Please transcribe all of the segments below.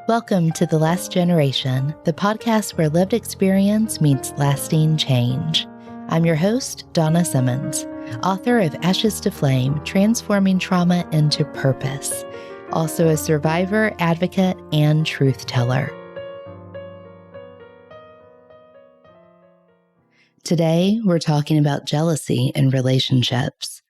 Welcome to The Last Generation, the podcast where lived experience meets lasting change. I'm your host, Donna Simmons, author of Ashes to Flame, Transforming Trauma into Purpose, also a survivor, advocate, and truth teller. Today, we're talking about jealousy in relationships.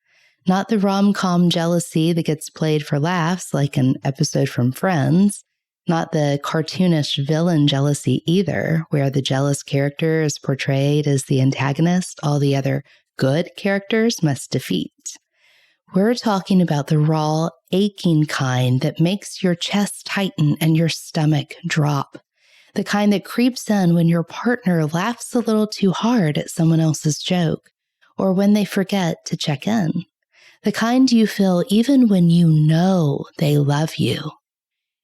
Not the rom-com jealousy that gets played for laughs like an episode from Friends, not the cartoonish villain jealousy either, where the jealous character is portrayed as the antagonist all the other good characters must defeat. We're talking about the raw, aching kind that makes your chest tighten and your stomach drop. The kind that creeps in when your partner laughs a little too hard at someone else's joke, or when they forget to check in. The kind you feel even when you know they love you.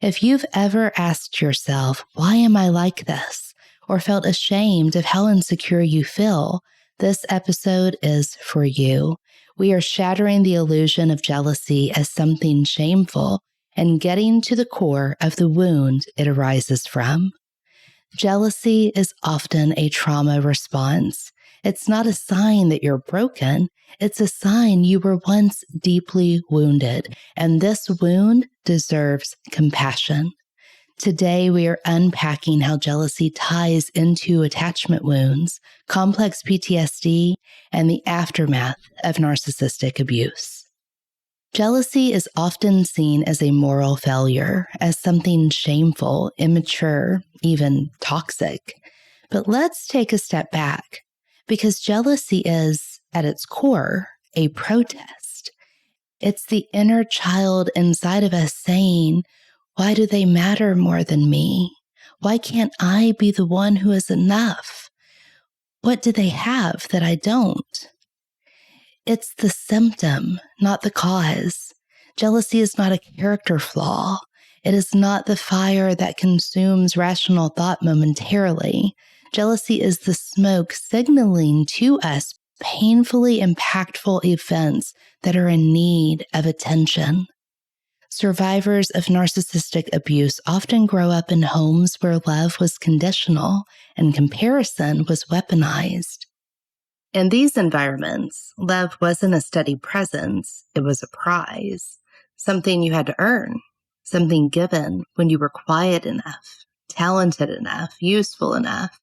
If you've ever asked yourself, why am I like this? Or felt ashamed of how insecure you feel, this episode is for you. We are shattering the illusion of jealousy as something shameful and getting to the core of the wound it arises from. Jealousy is often a trauma response. It's not a sign that you're broken. It's a sign you were once deeply wounded, and this wound deserves compassion. Today, we are unpacking how jealousy ties into attachment wounds, complex PTSD, and the aftermath of narcissistic abuse. Jealousy is often seen as a moral failure, as something shameful, immature, even toxic. But let's take a step back, because jealousy is, at its core, a protest. It's the inner child inside of us saying, why do they matter more than me? Why can't I be the one who is enough? What do they have that I don't? It's the symptom, not the cause. Jealousy is not a character flaw. It is not the fire that consumes rational thought momentarily. Jealousy is the smoke signaling to us painfully impactful events that are in need of attention. Survivors of narcissistic abuse often grow up in homes where love was conditional and comparison was weaponized. In these environments, love wasn't a steady presence, it was a prize, something you had to earn, something given when you were quiet enough, talented enough, useful enough,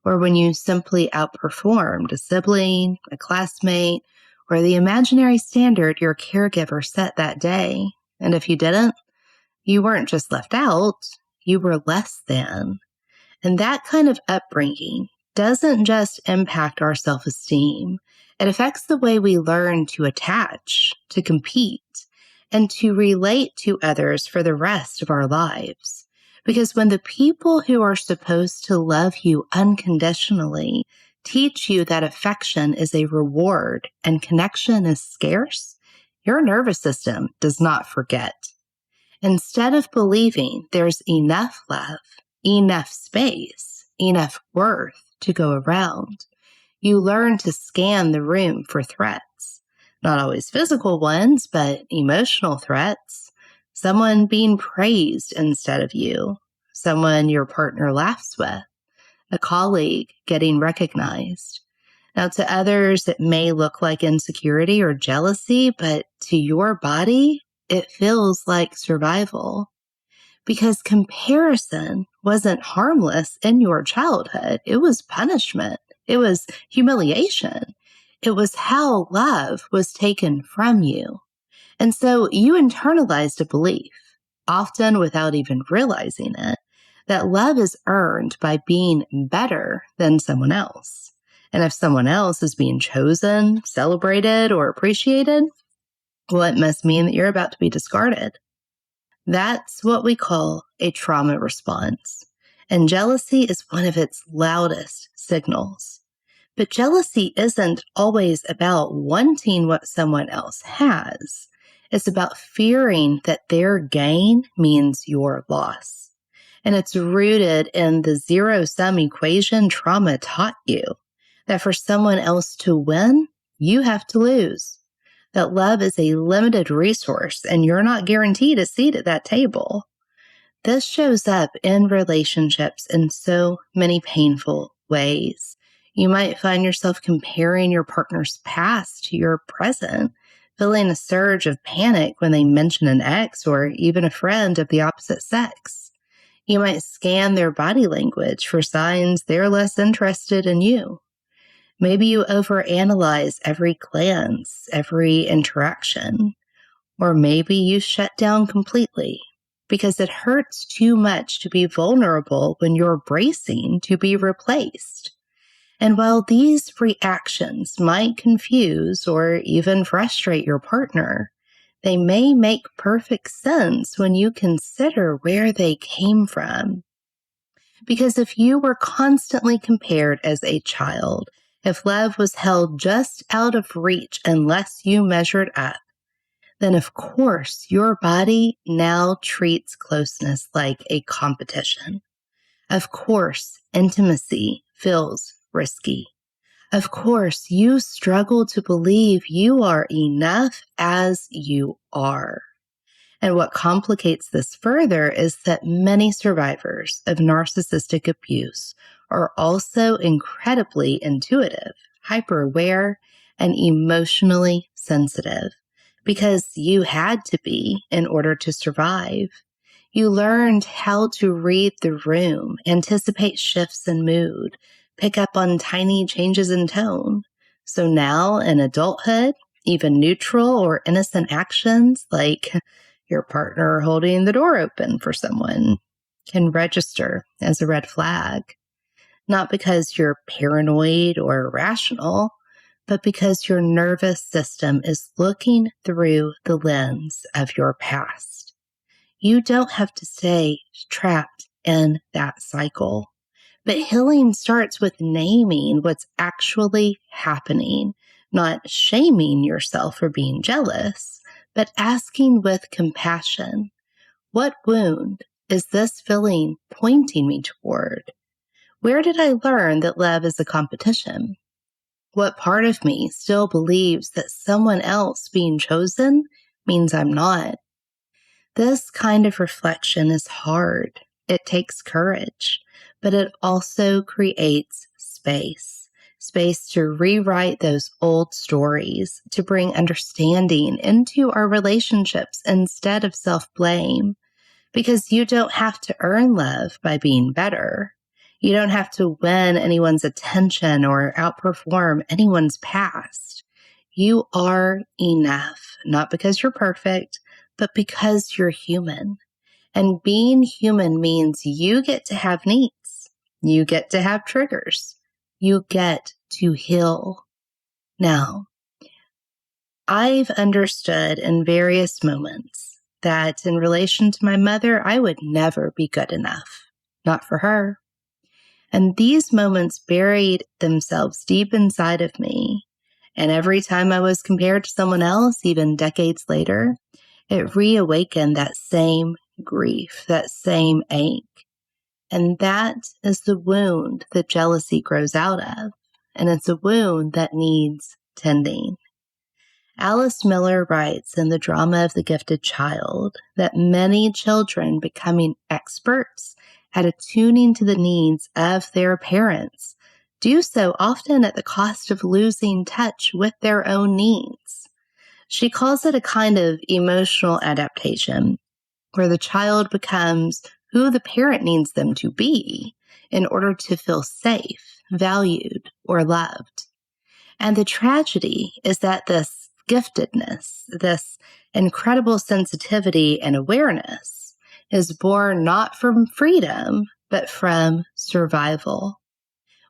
or when you simply outperformed a sibling, a classmate, or the imaginary standard your caregiver set that day. And if you didn't, you weren't just left out, you were less than. And that kind of upbringing doesn't just impact our self-esteem. It affects the way we learn to attach, to compete, and to relate to others for the rest of our lives. Because when the people who are supposed to love you unconditionally teach you that affection is a reward and connection is scarce, your nervous system does not forget. Instead of believing there's enough love, enough space, enough worth to go around, you learn to scan the room for threats. Not always physical ones, but emotional threats. Someone being praised instead of you, someone your partner laughs with, a colleague getting recognized. Now, to others, it may look like insecurity or jealousy, but to your body, it feels like survival. Because comparison wasn't harmless in your childhood. It was punishment. It was humiliation. It was how love was taken from you. And so you internalized a belief, often without even realizing it, that love is earned by being better than someone else. And if someone else is being chosen, celebrated, or appreciated, well, it must mean that you're about to be discarded. That's what we call a trauma response. And jealousy is one of its loudest signals. But jealousy isn't always about wanting what someone else has. It's about fearing that their gain means your loss. And it's rooted in the zero-sum equation trauma taught you, that for someone else to win, you have to lose. That love is a limited resource and you're not guaranteed a seat at that table. This shows up in relationships in so many painful ways. You might find yourself comparing your partner's past to your present, feeling a surge of panic when they mention an ex or even a friend of the opposite sex. You might scan their body language for signs they're less interested in you. Maybe you overanalyze every glance, every interaction. Or maybe you shut down completely because it hurts too much to be vulnerable when you're bracing to be replaced. And while these reactions might confuse or even frustrate your partner, they may make perfect sense when you consider where they came from. Because if you were constantly compared as a child, if love was held just out of reach unless you measured up, then of course your body now treats closeness like a competition. Of course, intimacy feels risky. Of course, you struggle to believe you are enough as you are. And what complicates this further is that many survivors of narcissistic abuse are also incredibly intuitive, hyper-aware, and emotionally sensitive because you had to be in order to survive. You learned how to read the room, anticipate shifts in mood, pick up on tiny changes in tone. So now in adulthood, even neutral or innocent actions like your partner holding the door open for someone can register as a red flag, not because you're paranoid or irrational, but because your nervous system is looking through the lens of your past. You don't have to stay trapped in that cycle. But healing starts with naming what's actually happening, not shaming yourself for being jealous, but asking with compassion, what wound is this feeling pointing me toward? Where did I learn that love is a competition? What part of me still believes that someone else being chosen means I'm not? This kind of reflection is hard. It takes courage, but it also creates space to rewrite those old stories, to bring understanding into our relationships instead of self-blame. Because you don't have to earn love by being better. You don't have to win anyone's attention or outperform anyone's past. You are enough, not because you're perfect, but because you're human. And being human means you get to have needs. You get to have triggers. You get to heal. Now, I've understood in various moments that in relation to my mother, I would never be good enough. Not for her. And these moments buried themselves deep inside of me. And every time I was compared to someone else, even decades later, it reawakened that same grief, that same ache. And that is the wound that jealousy grows out of. And it's a wound that needs tending. Alice Miller writes in The Drama of the Gifted Child that many children becoming experts at attuning to the needs of their parents do so often at the cost of losing touch with their own needs. She calls it a kind of emotional adaptation, where the child becomes who the parent needs them to be in order to feel safe, valued, or loved. And the tragedy is that this giftedness, this incredible sensitivity and awareness is born not from freedom, but from survival.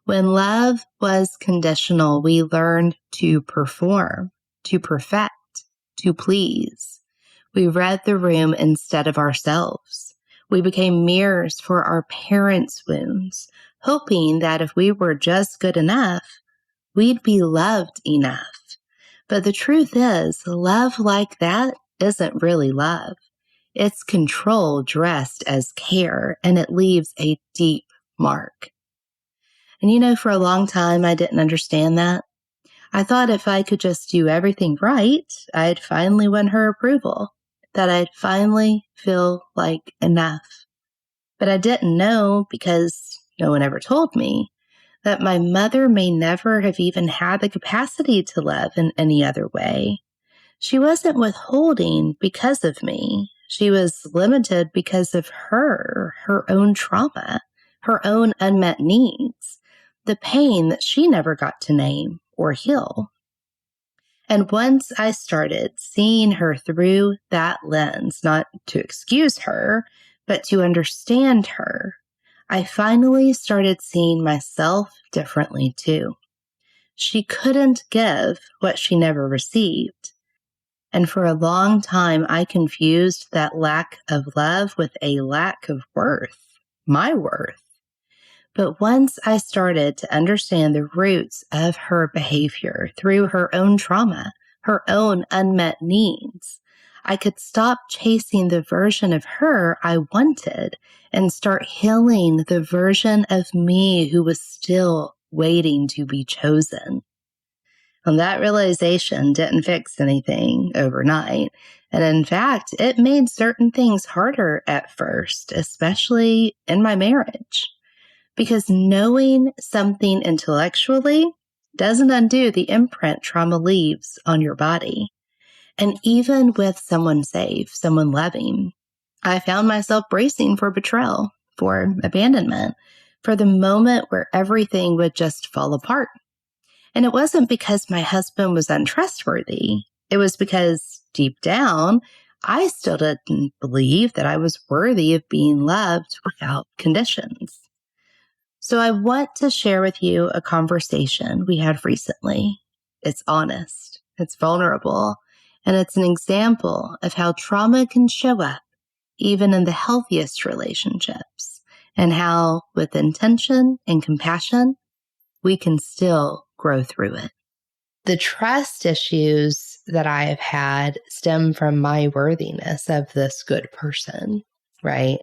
When love was conditional, we learned to perform, to perfect, to please. We read the room instead of ourselves. We became mirrors for our parents' wounds, hoping that if we were just good enough, we'd be loved enough. But the truth is, love like that isn't really love. It's control dressed as care, and it leaves a deep mark. And for a long time, I didn't understand that. I thought if I could just do everything right, I'd finally win her approval, that I'd finally feel like enough. But I didn't know, because no one ever told me, that my mother may never have even had the capacity to love in any other way. She wasn't withholding because of me. She was limited because of her own trauma, her own unmet needs, the pain that she never got to name or heal. And once I started seeing her through that lens, not to excuse her, but to understand her, I finally started seeing myself differently too. She couldn't give what she never received. And for a long time, I confused that lack of love with a lack of worth, my worth. But once I started to understand the roots of her behavior through her own trauma, her own unmet needs, I could stop chasing the version of her I wanted and start healing the version of me who was still waiting to be chosen. And that realization didn't fix anything overnight. And in fact, it made certain things harder at first, especially in my marriage. Because knowing something intellectually doesn't undo the imprint trauma leaves on your body. And even with someone safe, someone loving, I found myself bracing for betrayal, for abandonment, for the moment where everything would just fall apart. And it wasn't because my husband was untrustworthy. It was because deep down, I still didn't believe that I was worthy of being loved without conditions. So I want to share with you a conversation we had recently. It's honest, it's vulnerable, and it's an example of how trauma can show up even in the healthiest relationships, and how with intention and compassion, we can still grow through it. The trust issues that I have had stem from my worthiness of this good person, right?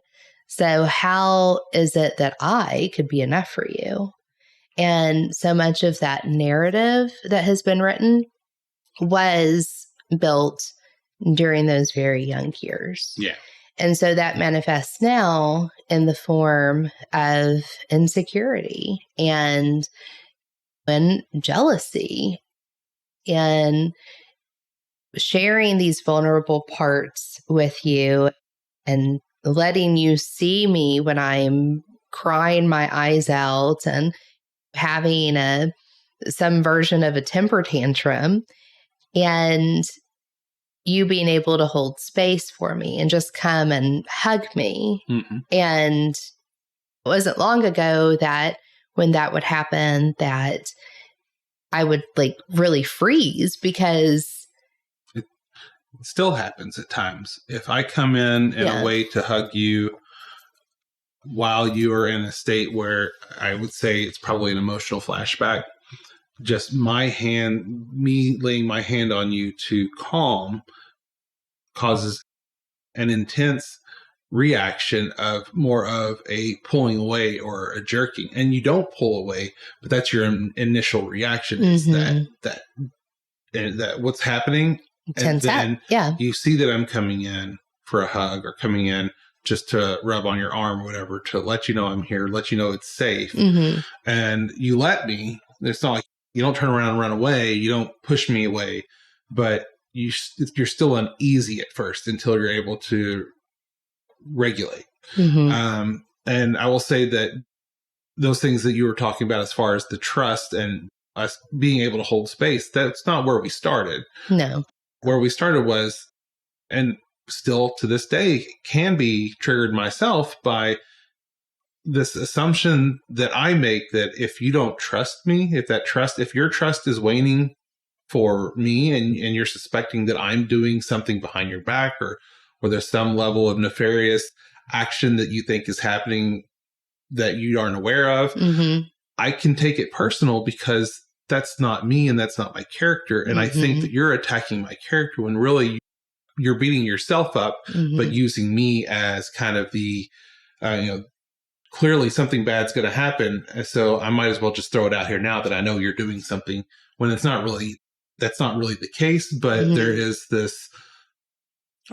So how is it that I could be enough for you? And so much of that narrative that has been written was built during those very young years. Yeah. And so that manifests now in the form of insecurity and jealousy, and sharing these vulnerable parts with you and letting you see me when I'm crying my eyes out and having some version of a temper tantrum, and you being able to hold space for me and just come and hug me. Mm-hmm. And it wasn't long ago that when that would happen, that I would really freeze, because it still happens at times. If I come in a way to hug you while you are in a state where I would say it's probably an emotional flashback, just me laying my hand on you to calm causes an intense reaction of more of a pulling away or a jerking. And you don't pull away, but that's your initial reaction, is that what's happening. Tense and then up. You see that I'm coming in for a hug or coming in just to rub on your arm or whatever, to let you know I'm here, let you know it's safe. And you let me. It's not like you don't turn around and run away. You don't push me away, but you're still uneasy at first until you're able to regulate. And I will say that those things that you were talking about as far as the trust and us being able to hold space, that's not where we started. No. Where we started was, and still to this day can be triggered myself by this assumption that I make, that if you don't trust me, if your trust is waning for me, and you're suspecting that I'm doing something behind your back, or there's some level of nefarious action that you think is happening that you aren't aware of, I can take it personal, because that's not me and that's not my character. And I think that you're attacking my character when really you're beating yourself up, but using me as kind of the, clearly something bad's going to happen. And so I might as well just throw it out here now that I know you're doing something, when that's not really the case. But there is this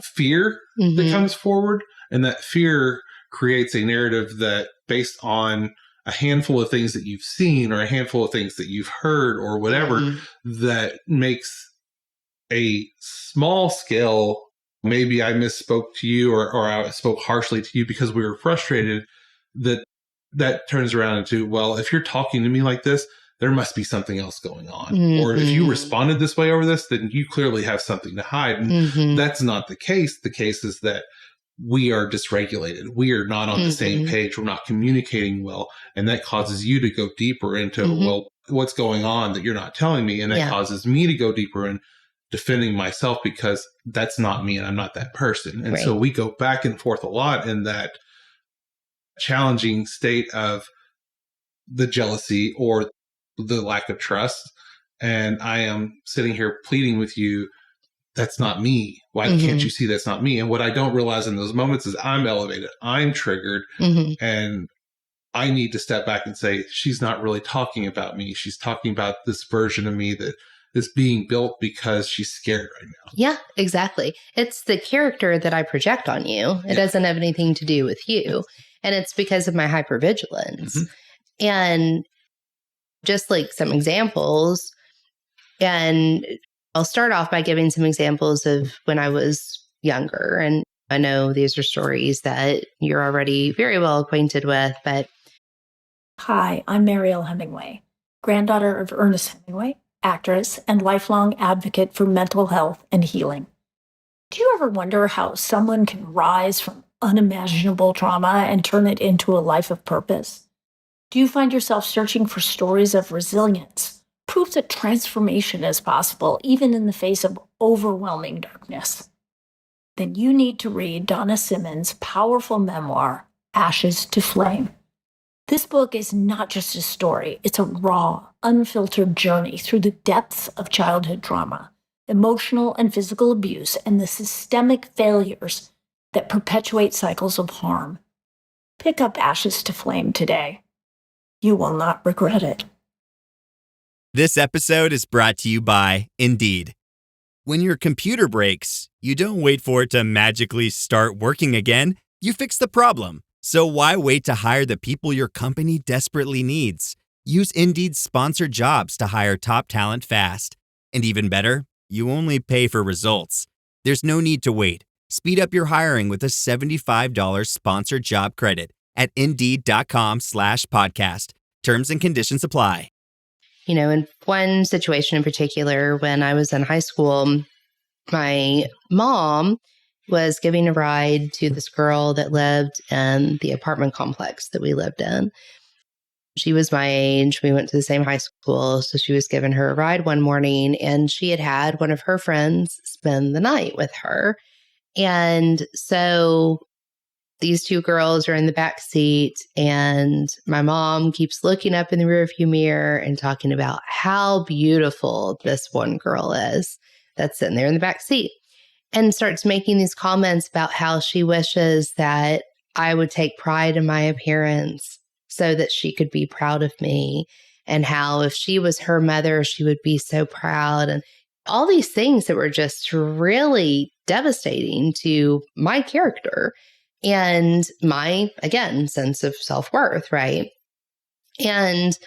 fear that comes forward, and that fear creates a narrative that based on a handful of things that you've seen or a handful of things that you've heard or whatever, that makes a small scale, maybe I misspoke to you or I spoke harshly to you because we were frustrated, that turns around into, well, if you're talking to me like this, there must be something else going on. Or if you responded this way over this, then you clearly have something to hide. And that's not the case. The case is that we are dysregulated. We are not on the same page. We're not communicating well. And that causes you to go deeper into, well, what's going on that you're not telling me? And that causes me to go deeper in defending myself because that's not me and I'm not that person. And so we go back and forth a lot in that challenging state of the jealousy or the lack of trust. And I am sitting here pleading with you, that's not me. Why can't you see that's not me? And what I don't realize in those moments is I'm elevated, I'm triggered, and I need to step back and say, she's not really talking about me. She's talking about this version of me that is being built because she's scared right now. Yeah, exactly. It's the character that I project on you. It doesn't have anything to do with you. And it's because of my hypervigilance. And just like some examples, and I'll start off by giving some examples of when I was younger. And I know these are stories that you're already very well acquainted with, but. Hi, I'm Mariel Hemingway, granddaughter of Ernest Hemingway, actress and lifelong advocate for mental health and healing. Do you ever wonder how someone can rise from unimaginable trauma and turn it into a life of purpose? Do you find yourself searching for stories of resilience, proof that transformation is possible even in the face of overwhelming darkness? Then you need to read Donna Simmons' powerful memoir, Ashes to Flame. This book is not just a story, it's a raw, unfiltered journey through the depths of childhood trauma, emotional and physical abuse, and the systemic failures that perpetuate cycles of harm. Pick up Ashes to Flame today. You will not regret it. This episode is brought to you by Indeed. When your computer breaks, you don't wait for it to magically start working again. You fix the problem. So why wait to hire the people your company desperately needs? Use Indeed's sponsored jobs to hire top talent fast. And even better, you only pay for results. There's no need to wait. Speed up your hiring with a $75 sponsored job credit at Indeed.com/podcast. Terms and conditions apply. You know, in one situation in particular, when I was in high school, my mom was giving a ride to this girl that lived in the apartment complex that we lived in. She was my age. We went to the same high school. So she was giving her a ride one morning, and she had had one of her friends spend the night with her. And so these two girls are in the back seat, and my mom keeps looking up in the rearview mirror and talking about how beautiful this one girl is that's sitting there in the back seat, and starts making these comments about how she wishes that I would take pride in my appearance so that she could be proud of me, and how if she was her mother, she would be so proud, and all these things that were just really devastating to my character and my, again, sense of self-worth, right? And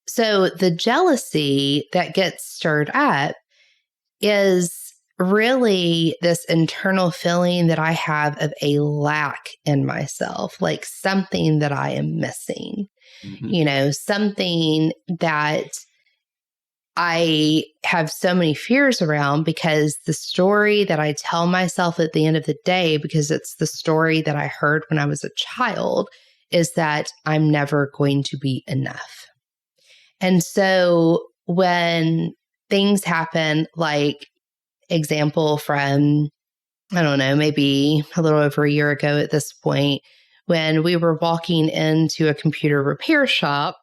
so the jealousy that gets stirred up is really this internal feeling that I have of a lack in myself, like something that I am missing, you know, something that I have so many fears around, because the story that I tell myself at the end of the day, because it's the story that I heard when I was a child, is that I'm never going to be enough. And so when things happen, like example from, I don't know, maybe a little over a year ago at this point, when we were walking into a computer repair shop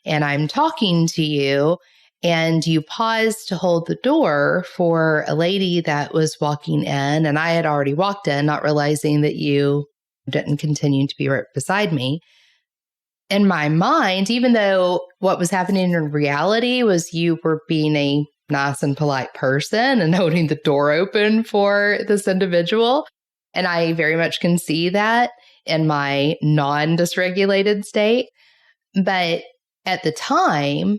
and I'm talking to you, and you paused to hold the door for a lady that was walking in, and I had already walked in, not realizing that you didn't continue to be right beside me. In my mind, even though what was happening in reality was you were being a nice and polite person and holding the door open for this individual, and I very much can see that, in my non-dysregulated state. But at the time,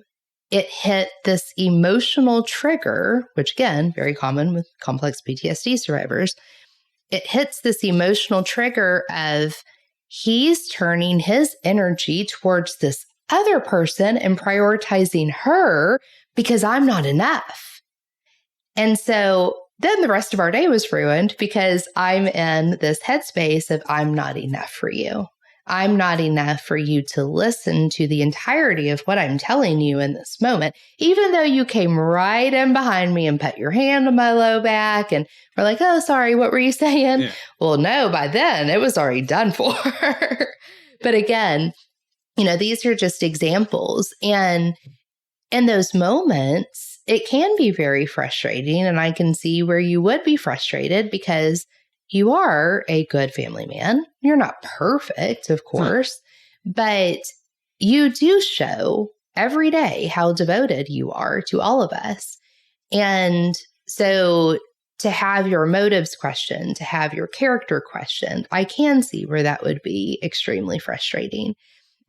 it hit this emotional trigger, which again, very common with complex PTSD survivors. It hits this emotional trigger of he's turning his energy towards this other person and prioritizing her because I'm not enough. And so then the rest of our day was ruined because I'm in this headspace of I'm not enough for you. I'm not enough for you to listen to the entirety of what I'm telling you in this moment, even though you came right in behind me and put your hand on my low back and were like, oh, sorry, what were you saying? Yeah. Well, no, by then it was already done for. But again, these are just examples. And in those moments, it can be very frustrating. And I can see where you would be frustrated because you are a good family man. You're not perfect, of course, but you do show every day how devoted you are to all of us. And so to have your motives questioned, to have your character questioned, I can see where that would be extremely frustrating.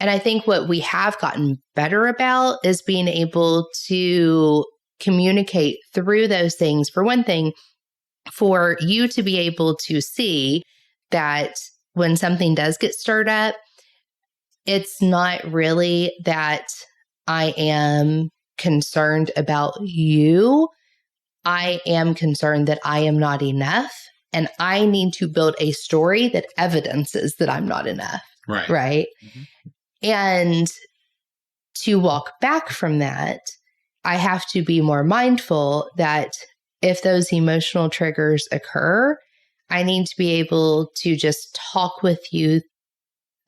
And I think what we have gotten better about is being able to communicate through those things. For one thing, for you to be able to see that when something does get stirred up, it's not really that I am concerned about you. I am concerned that I am not enough, and I need to build a story that evidences that I'm not enough. Right. Mm-hmm. And to walk back from that, I have to be more mindful that if those emotional triggers occur, I need to be able to just talk with you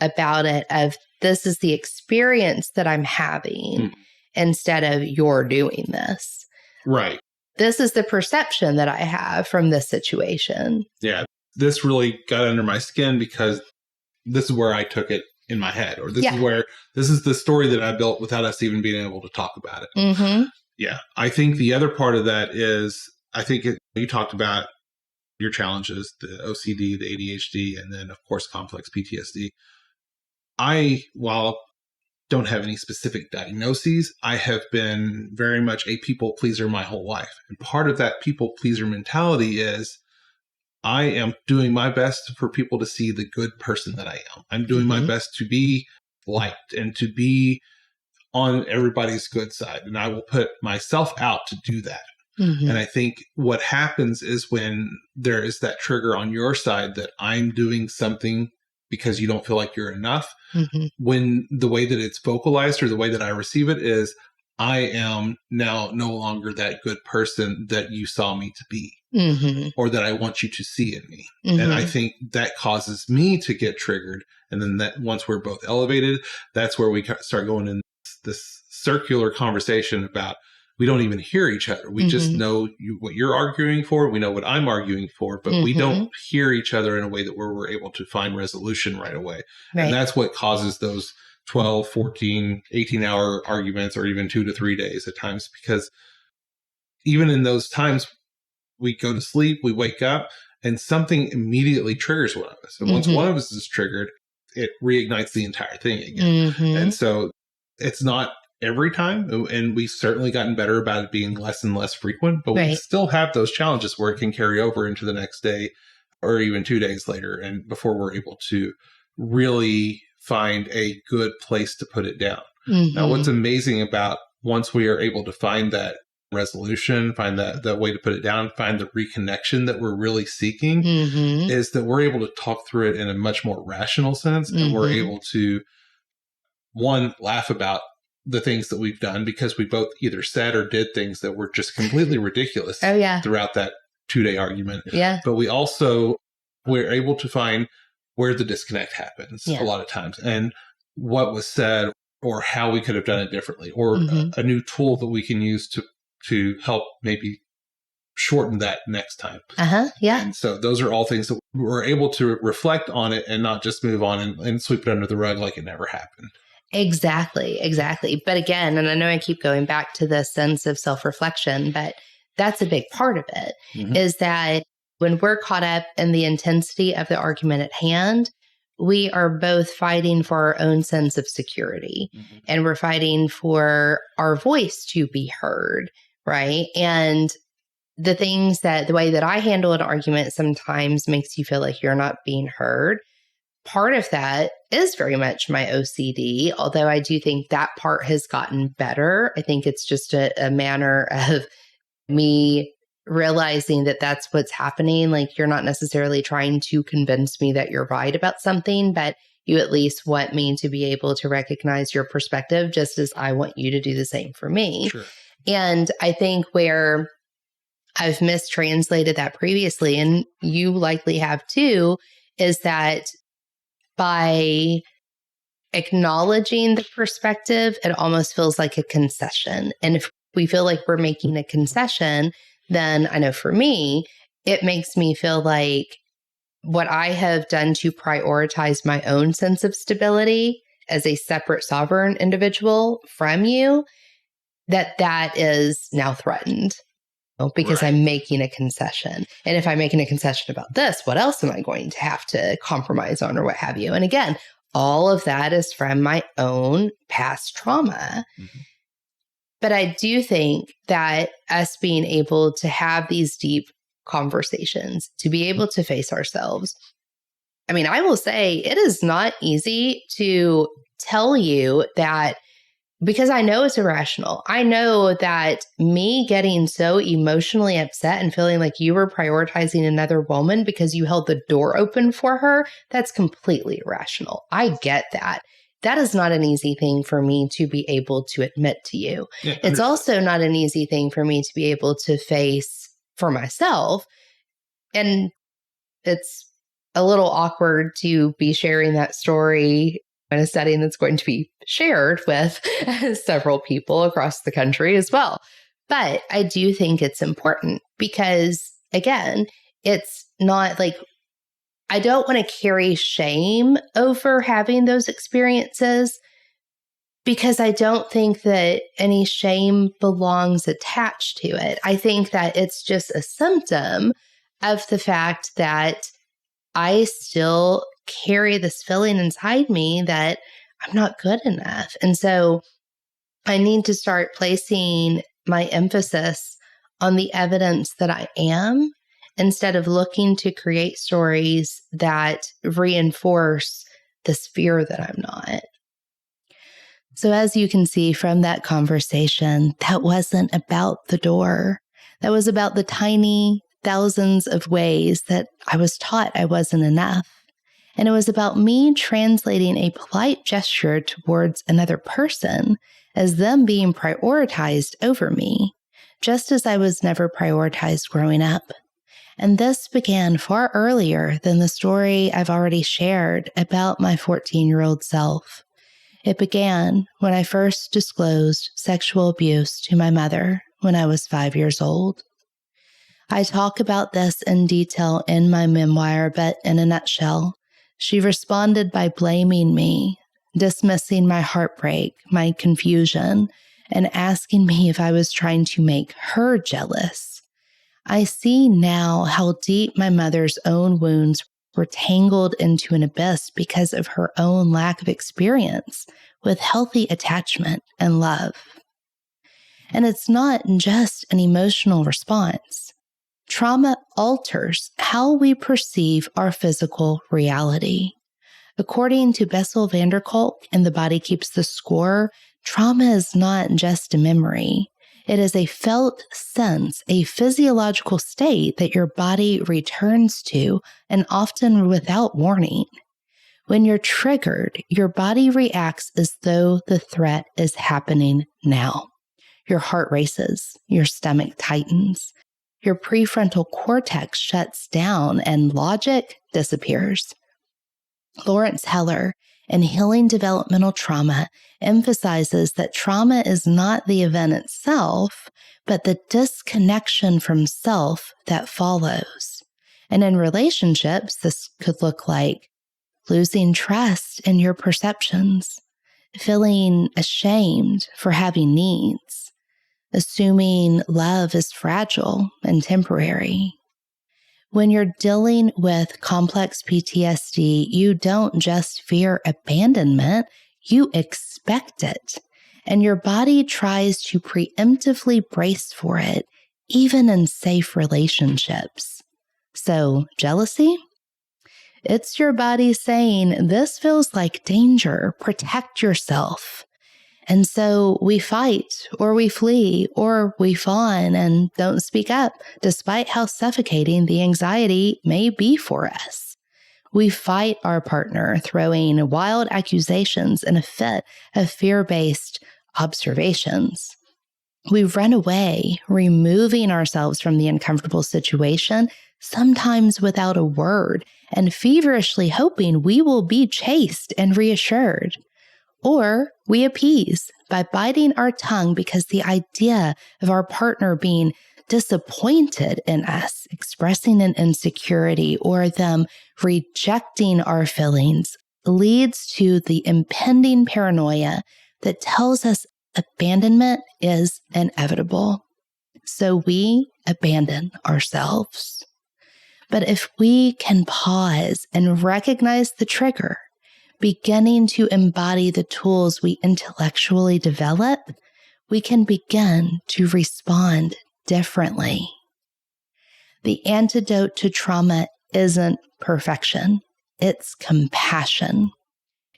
about it of this is the experience that I'm having instead of you're doing this. Right. This is the perception that I have from this situation. Yeah. This really got under my skin because this is where I took it in my head, or this is the story that I built without us even being able to talk about it. Mm-hmm. Yeah. I think the other part of that is, you talked about your challenges, the OCD, the ADHD, and then, of course, complex PTSD. While don't have any specific diagnoses, I have been very much a people pleaser my whole life. And part of that people pleaser mentality is I am doing my best for people to see the good person that I am. I'm doing my best to be liked and to be on everybody's good side. And I will put myself out to do that. Mm-hmm. And I think what happens is when there is that trigger on your side that I'm doing something because you don't feel like you're enough, when the way that it's vocalized or the way that I receive it is I am now no longer that good person that you saw me to be or that I want you to see in me. And I think that causes me to get triggered. And then that once we're both elevated, that's where we start going in this circular conversation about we don't even hear each other. We just know what you're arguing for. We know what I'm arguing for, but we don't hear each other in a way that we're able to find resolution right away. Right. And that's what causes those 12, 14, 18-hour arguments, or even 2 to 3 days at times, because even in those times, we go to sleep, we wake up, and something immediately triggers one of us. And once one of us is triggered, it reignites the entire thing again. And so it's not every time, and we've certainly gotten better about it being less and less frequent, but we still have those challenges where it can carry over into the next day or even 2 days later, and before we're able to really find a good place to put it down. Now, what's amazing about once we are able to find that resolution, find that way to put it down, find the reconnection that we're really seeking, is that we're able to talk through it in a much more rational sense, and we're able to, one, laugh about the things that we've done because we both either said or did things that were just completely ridiculous throughout that 2-day argument. Yeah. But we're able to find where the disconnect happens a lot of times and what was said or how we could have done it differently, or a new tool that we can use to help maybe shorten that next time. Yeah. And so those are all things that we're able to reflect on it and not just move on and sweep it under the rug like it never happened. Exactly. But again, and I know I keep going back to this sense of self-reflection, but that's a big part of it, is that when we're caught up in the intensity of the argument at hand, we are both fighting for our own sense of security, and we're fighting for our voice to be heard, right? And the way that I handle an argument sometimes makes you feel like you're not being heard. Part of that is very much my OCD, although I do think that part has gotten better. I think it's just a manner of me realizing that that's what's happening. Like, you're not necessarily trying to convince me that you're right about something, but you at least want me to be able to recognize your perspective, just as I want you to do the same for me. Sure. And I think where I've mistranslated that previously, and you likely have too, is that by acknowledging the perspective, it almost feels like a concession. And if we feel like we're making a concession, then I know for me, it makes me feel like what I have done to prioritize my own sense of stability as a separate sovereign individual from you, that is now threatened because I'm making a concession. And if I'm making a concession about this, what else am I going to have to compromise on or what have you? And again, all of that is from my own past trauma. Mm-hmm. But I do think that us being able to have these deep conversations, to be able to face ourselves, I mean, I will say it is not easy to tell you that, because I know it's irrational. I know that me getting so emotionally upset and feeling like you were prioritizing another woman because you held the door open for her, that's completely irrational. I get that. That is not an easy thing for me to be able to admit to you. Yeah, it's also not an easy thing for me to be able to face for myself. And it's a little awkward to be sharing that story in a setting that's going to be shared with several people across the country as well. But I do think it's important because, again, it's not like, I don't want to carry shame over having those experiences, because I don't think that any shame belongs attached to it. I think that it's just a symptom of the fact that I still carry this feeling inside me that I'm not good enough. And so I need to start placing my emphasis on the evidence that I am, instead of looking to create stories that reinforce this fear that I'm not. So as you can see from that conversation, that wasn't about the door. That was about the tiny thousands of ways that I was taught I wasn't enough. And it was about me translating a polite gesture towards another person as them being prioritized over me, just as I was never prioritized growing up. And this began far earlier than the story I've already shared about my 14-year-old self. It began when I first disclosed sexual abuse to my mother when I was 5 years old. I talk about this in detail in my memoir, but in a nutshell, she responded by blaming me, dismissing my heartbreak, my confusion, and asking me if I was trying to make her jealous. I see now how deep my mother's own wounds were tangled into an abyss because of her own lack of experience with healthy attachment and love. And it's not just an emotional response. Trauma alters how we perceive our physical reality. According to Bessel van der Kolk in The Body Keeps the Score, trauma is not just a memory. It is a felt sense, a physiological state that your body returns to, and often without warning. When you're triggered, your body reacts as though the threat is happening now. Your heart races, your stomach tightens, your prefrontal cortex shuts down, and logic disappears. Lawrence Heller, in Healing Developmental Trauma, emphasizes that trauma is not the event itself, but the disconnection from self that follows. And in relationships, this could look like losing trust in your perceptions, feeling ashamed for having needs, assuming love is fragile and temporary. When you're dealing with complex PTSD, you don't just fear abandonment, you expect it. And your body tries to preemptively brace for it, even in safe relationships. So, jealousy? It's your body saying, this feels like danger, protect yourself. And so we fight, or we flee, or we fawn and don't speak up, despite how suffocating the anxiety may be for us. We fight our partner, throwing wild accusations in a fit of fear-based observations. We run away, removing ourselves from the uncomfortable situation, sometimes without a word, and feverishly hoping we will be chased and reassured. Or we appease by biting our tongue because the idea of our partner being disappointed in us, expressing an insecurity, or them rejecting our feelings leads to the impending paranoia that tells us abandonment is inevitable. So we abandon ourselves. But if we can pause and recognize the trigger, beginning to embody the tools we intellectually develop, we can begin to respond differently. The antidote to trauma isn't perfection, it's compassion.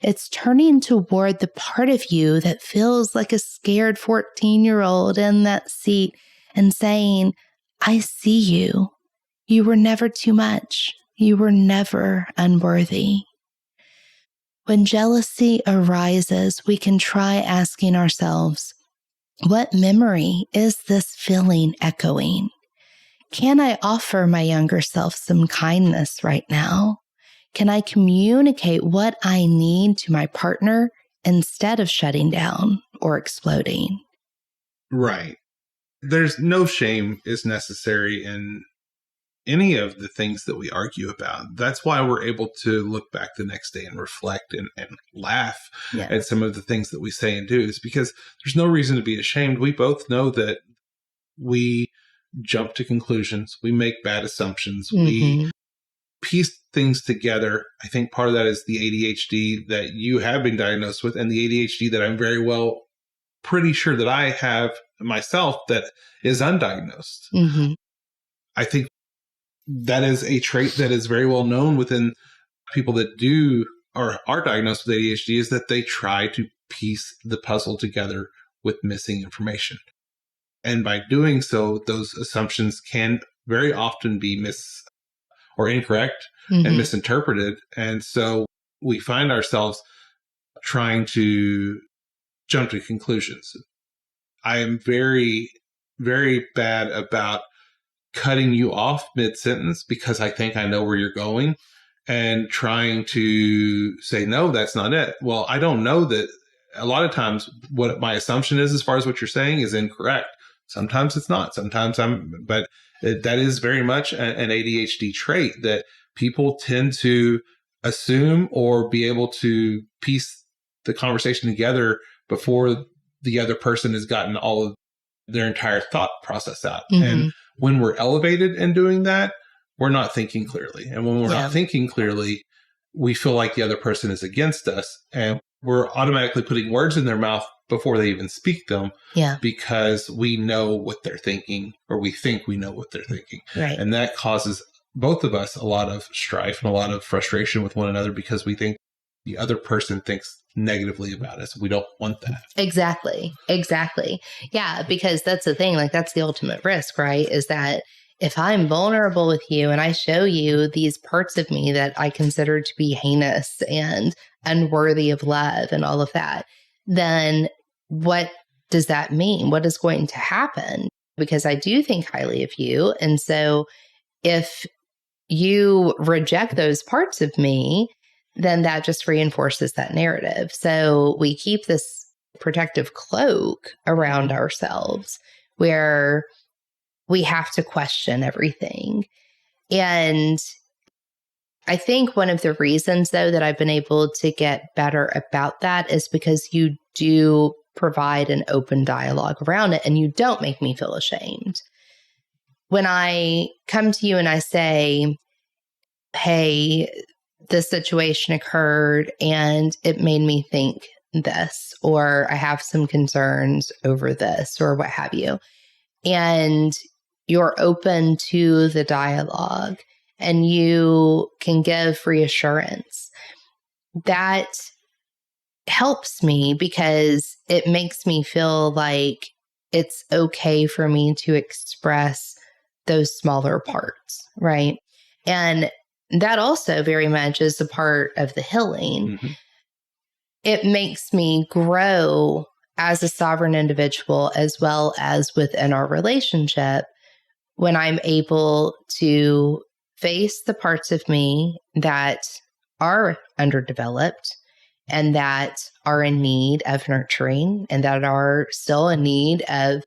It's turning toward the part of you that feels like a scared 14-year-old in that seat and saying, I see you. You were never too much. You were never unworthy. When jealousy arises, we can try asking ourselves, what memory is this feeling echoing? Can I offer my younger self some kindness right now? Can I communicate what I need to my partner instead of shutting down or exploding? Right. There's no shame is necessary in any of the things that we argue about. That's why we're able to look back the next day and reflect and laugh at some of the things that we say and do, is because there's no reason to be ashamed. We both know that we jump to conclusions. We make bad assumptions. We piece things together. I think part of that is the ADHD that you have been diagnosed with, and the ADHD that I'm very well pretty sure that I have myself that is undiagnosed. I think that is a trait that is very well known within people that do or are diagnosed with ADHD, is that they try to piece the puzzle together with missing information. And by doing so, those assumptions can very often be incorrect and misinterpreted. And so we find ourselves trying to jump to conclusions. I am very, very bad about cutting you off mid-sentence because I think I know where you're going, and trying to say, no, that's not it. Well, I don't know that a lot of times what my assumption is as far as what you're saying is incorrect. Sometimes it's not. But that is very much an ADHD trait that people tend to assume or be able to piece the conversation together before the other person has gotten all of their entire thought process out. And when we're elevated in doing that, we're not thinking clearly. And when we're not thinking clearly, we feel like the other person is against us. And we're automatically putting words in their mouth before they even speak them, because we know what they're thinking, or we think we know what they're thinking. Right. And that causes both of us a lot of strife and a lot of frustration with one another, because we think the other person thinks negatively about us. We don't want that. Exactly. Yeah, because that's the thing, like that's the ultimate risk, right? Is that if I'm vulnerable with you and I show you these parts of me that I consider to be heinous and unworthy of love and all of that, then what does that mean? What is going to happen? Because I do think highly of you. And so if you reject those parts of me, then that just reinforces that narrative. So we keep this protective cloak around ourselves where we have to question everything. And I think one of the reasons, though, that I've been able to get better about that is because you do provide an open dialogue around it and you don't make me feel ashamed. when I come to you and I say, hey, this situation occurred and it made me think this, or I have some concerns over this, or what have you, and you're open to the dialogue and you can give reassurance, that helps me because it makes me feel like it's okay for me to express those smaller parts, right? And that also very much is a part of the healing. Mm-hmm. It makes me grow as a sovereign individual as well as within our relationship when I'm able to face the parts of me that are underdeveloped and that are in need of nurturing and that are still in need of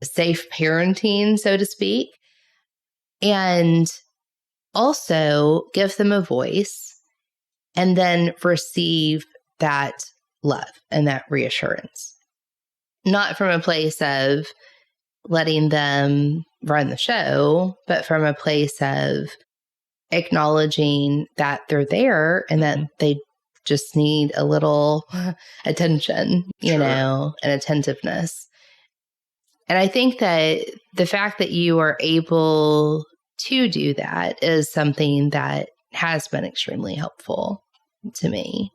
safe parenting, so to speak, and also give them a voice and then receive that love and that reassurance. Not from a place of letting them run the show, but from a place of acknowledging that they're there and that they just need a little attention, you know, and attentiveness. And I think that the fact that you are able to do that is something that has been extremely helpful to me.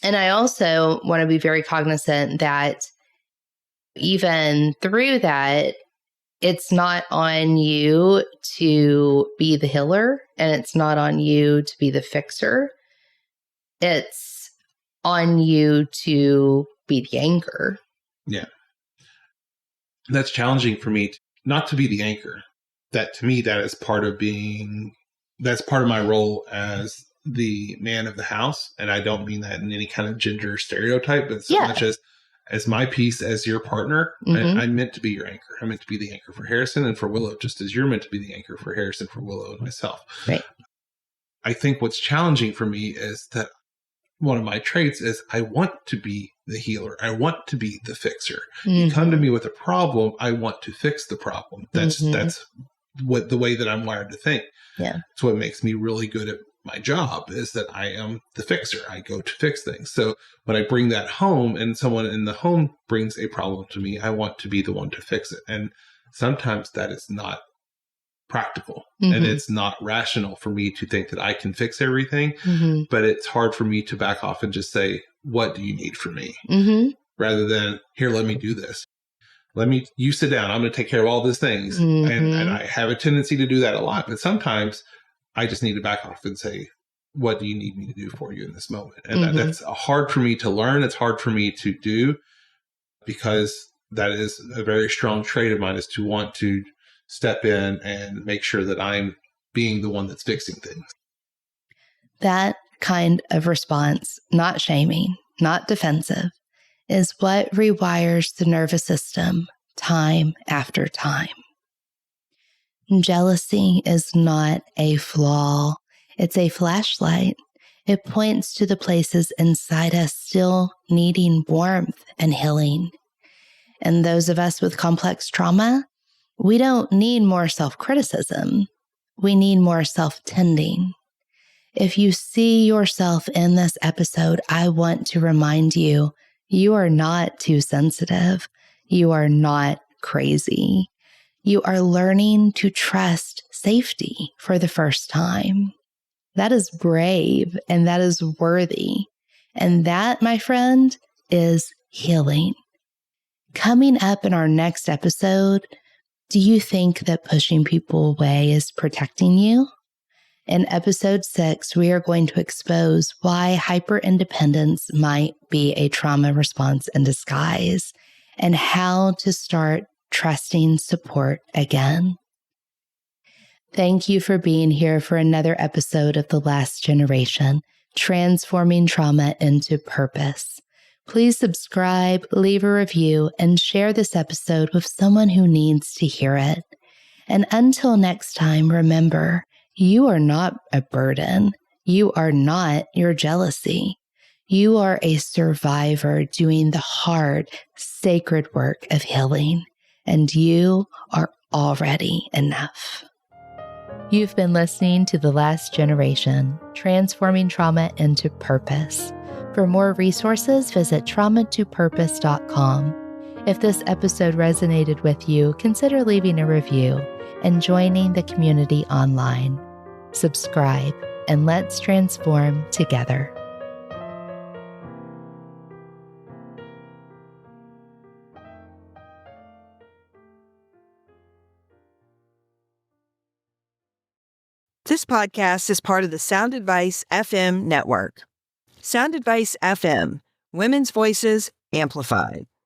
And I also want to be very cognizant that even through that, it's not on you to be the healer and it's not on you to be the fixer. It's on you to be the anchor. Yeah. That's challenging for me not to be the anchor. That to me, that is part of that's part of my role as the man of the house. And I don't mean that in any kind of gender stereotype, but so much as my piece as your partner. Mm-hmm. I'm meant to be your anchor. I'm meant to be the anchor for Harrison and for Willow, just as you're meant to be the anchor for Harrison, for Willow, and myself. Right. I think what's challenging for me is that one of my traits is I want to be the healer. I want to be the fixer. Mm-hmm. You come to me with a problem, I want to fix the problem. That's what the way that I'm wired to think. Yeah. It's what makes me really good at my job, is that I am the fixer. I go to fix things. So when I bring that home and someone in the home brings a problem to me, I want to be the one to fix it. And sometimes that is not practical and it's not rational for me to think that I can fix everything, but it's hard for me to back off and just say, what do you need from me? Rather than, here, let me do this. You sit down. I'm going to take care of all these things. And I have a tendency to do that a lot, but sometimes I just need to back off and say, what do you need me to do for you in this moment? And that's hard for me to learn. It's hard for me to do, because that is a very strong trait of mine, is to want to step in and make sure that I'm being the one that's fixing things. That kind of response, not shaming, not defensive, is what rewires the nervous system time after time. Jealousy is not a flaw. It's a flashlight. It points to the places inside us still needing warmth and healing. And those of us with complex trauma, we don't need more self-criticism. We need more self-tending. If you see yourself in this episode, I want to remind you, you are not too sensitive. You are not crazy. You are learning to trust safety for the first time. That is brave and that is worthy. And that, my friend, is healing. Coming up in our next episode, do you think that pushing people away is protecting you? In episode 6, we are going to expose why hyperindependence might be a trauma response in disguise and how to start trusting support again. Thank you for being here for another episode of The Last Generation, transforming trauma into purpose. Please subscribe, leave a review, and share this episode with someone who needs to hear it. And until next time, remember, you are not a burden. You are not your jealousy. You are a survivor doing the hard, sacred work of healing. And you are already enough. You've been listening to The Last Generation, Transforming Trauma into Purpose. For more resources, visit traumatopurpose.com. If this episode resonated with you, consider leaving a review and joining the community online. Subscribe, and let's transform together. This podcast is part of the Sound Advice FM network. Sound Advice FM, women's voices amplified.